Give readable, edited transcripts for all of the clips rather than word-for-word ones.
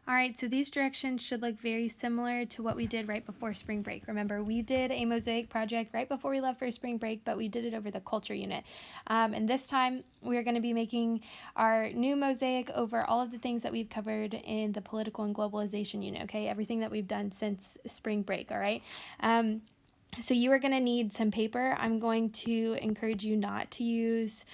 All right, so these directions should look very similar to what we did right before spring break. Remember, we did a mosaic project right before we left for spring break, but we did it over the culture unit. And this time, we're going to be making our new mosaic over all of the things that we've covered in the political and globalization unit, okay? Everything that we've done since spring break, all right? So you are going to need some paper. I'm going to encourage you not to use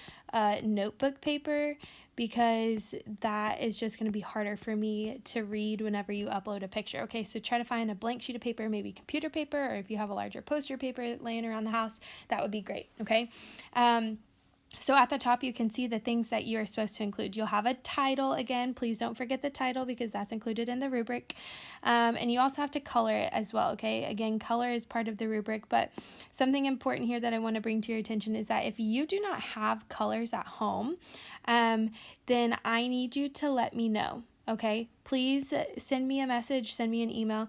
notebook paper because that is just going to be harder for me to read whenever you upload a picture. Okay, so try to find a blank sheet of paper, maybe computer paper, or if you have a larger poster paper laying around the house, that would be great, okay? So at the top, you can see the things that you are supposed to include. You'll have a title. Again, please don't forget the title because that's included in the rubric. And you also have to color it as well, okay? Again, color is part of the rubric, but something important here that I want to bring to your attention is that if you do not have colors at home, then I need you to let me know, okay? Please send me a message, send me an email.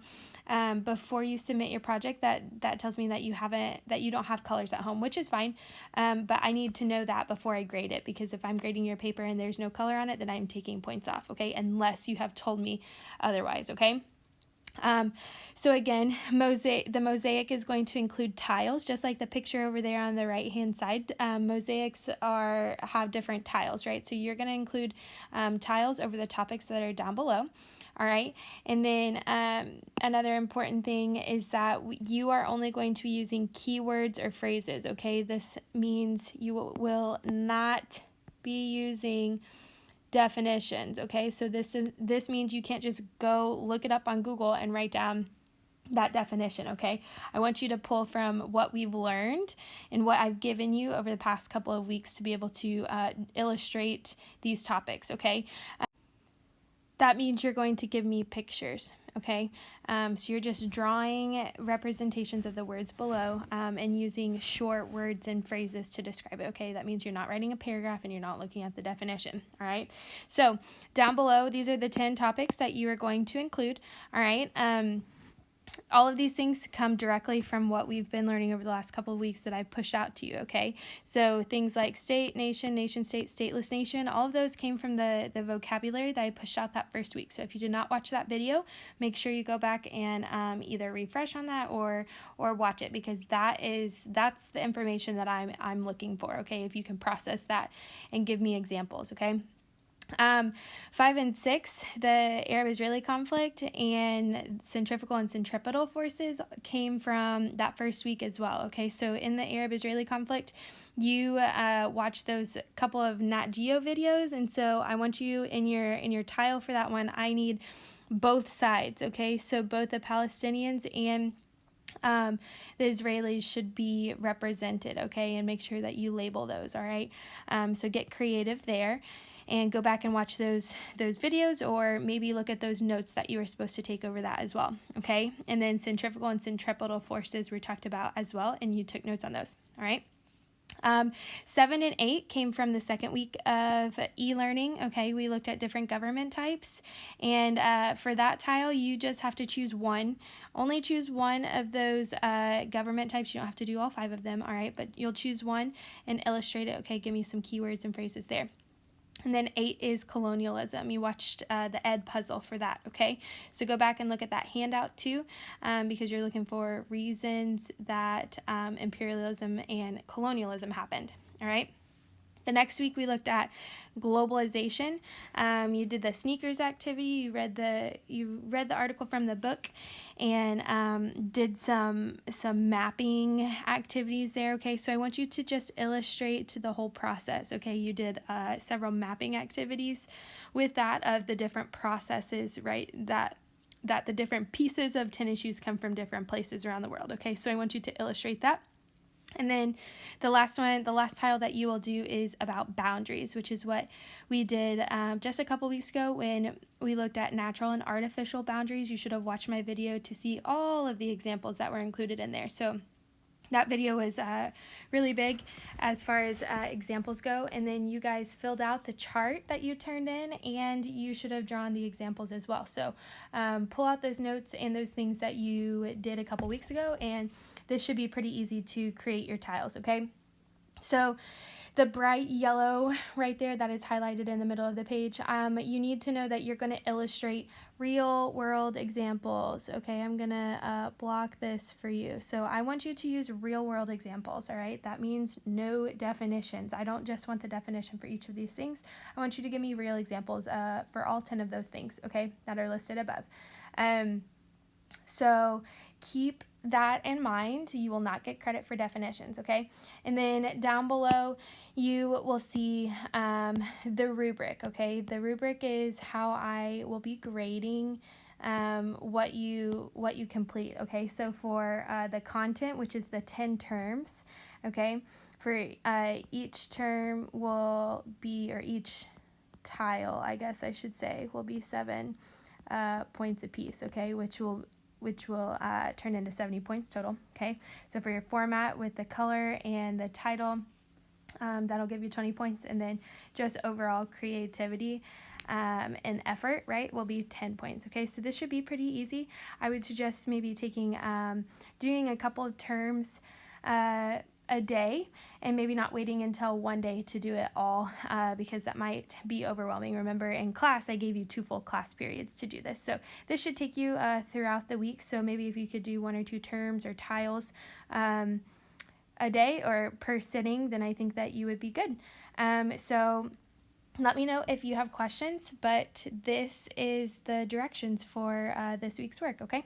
Before you submit your project that tells me that you don't have colors at home, which is fine, but I need to know that before I grade it, because if I'm grading your paper and there's no color on it, then I'm taking points off, okay, unless you have told me otherwise, okay? So again, the mosaic is going to include tiles, just like the picture over there on the right hand side. Mosaics have different tiles, right? So you're going to include tiles over the topics that are down below. All right, and then another important thing is that you are only going to be using keywords or phrases, okay? This means you will not be using definitions, okay? So this means you can't just go look it up on Google and write down that definition, okay? I want you to pull from what we've learned and what I've given you over the past couple of weeks to be able to illustrate these topics, okay? That means you're going to give me pictures, okay? So you're just drawing representations of the words below and using short words and phrases to describe it, okay? That means you're not writing a paragraph and you're not looking at the definition, all right? So down below, these are the 10 topics that you are going to include, all right? All of these things come directly from what we've been learning over the last couple of weeks that I've pushed out to you, okay? So things like state, nation, nation state, stateless nation, all of those came from the vocabulary that I pushed out that first week. So if you did not watch that video, make sure you go back and either refresh on that or watch it, because that's the information that I'm looking for, okay? If you can process that and give me examples, okay? 5 and 6, the Arab-Israeli conflict and centrifugal and centripetal forces came from that first week as well, okay? So in the Arab-Israeli conflict, you watch those couple of Nat Geo videos, and so I want you in your tile for that one, I need both sides, okay? So both the Palestinians and the Israelis should be represented, okay? And make sure that you label those, all right? So get creative there and go back and watch those videos, or maybe look at those notes that you were supposed to take over that as well, okay? And then centrifugal and centripetal forces were talked about as well, and you took notes on those, all right? 7 and 8 came from the second week of e-learning, okay? We looked at different government types, and for that tile, you just have to choose one. Only choose one of those government types. You don't have to do all 5 of them, all right? But you'll choose one and illustrate it, okay? Give me some keywords and phrases there. And then 8 is colonialism. You watched the Ed puzzle for that, okay? So go back and look at that handout too, because you're looking for reasons that imperialism and colonialism happened, all right? The next week we looked at globalization. You did the sneakers activity. You read the article from the book, and did some mapping activities there. Okay, so I want you to just illustrate the whole process. Okay, you did several mapping activities with that of the different processes, right? That the different pieces of tennis shoes come from different places around the world. Okay, so I want you to illustrate that. And then the last tile that you will do is about boundaries, which is what we did just a couple weeks ago when we looked at natural and artificial boundaries. You should have watched my video to see all of the examples that were included in there. So that video was really big as far as examples go. And then you guys filled out the chart that you turned in, and you should have drawn the examples as well. So pull out those notes and those things that you did a couple weeks ago, and this should be pretty easy to create your tiles, okay? So the bright yellow right there that is highlighted in the middle of the page, you need to know that you're going to illustrate real world examples. Okay, I'm going to block this for you. So I want you to use real world examples, all right? That means no definitions. I don't just want the definition for each of these things. I want you to give me real examples for all 10 of those things, okay, that are listed above. So keep that in mind. You will not get credit for definitions, okay? And then down below, you will see the rubric, okay? The rubric is how I will be grading what you complete, okay? So for the content, which is the 10 terms, okay? For each term will be, or each tile, I guess I should say, will be 7 points apiece, okay? Which will turn into 70 points total, okay? So for your format with the color and the title, that'll give you 20 points, and then just overall creativity and effort, right, will be 10 points, okay? So this should be pretty easy. I would suggest maybe doing a couple of terms a day, and maybe not waiting until one day to do it all, because that might be overwhelming. Remember, in class I gave you 2 full class periods to do this, so this should take you throughout the week. So maybe if you could do 1 or 2 terms or tiles a day or per sitting, then I think that you would be good. So let me know if you have questions, but this is the directions for this week's work, okay?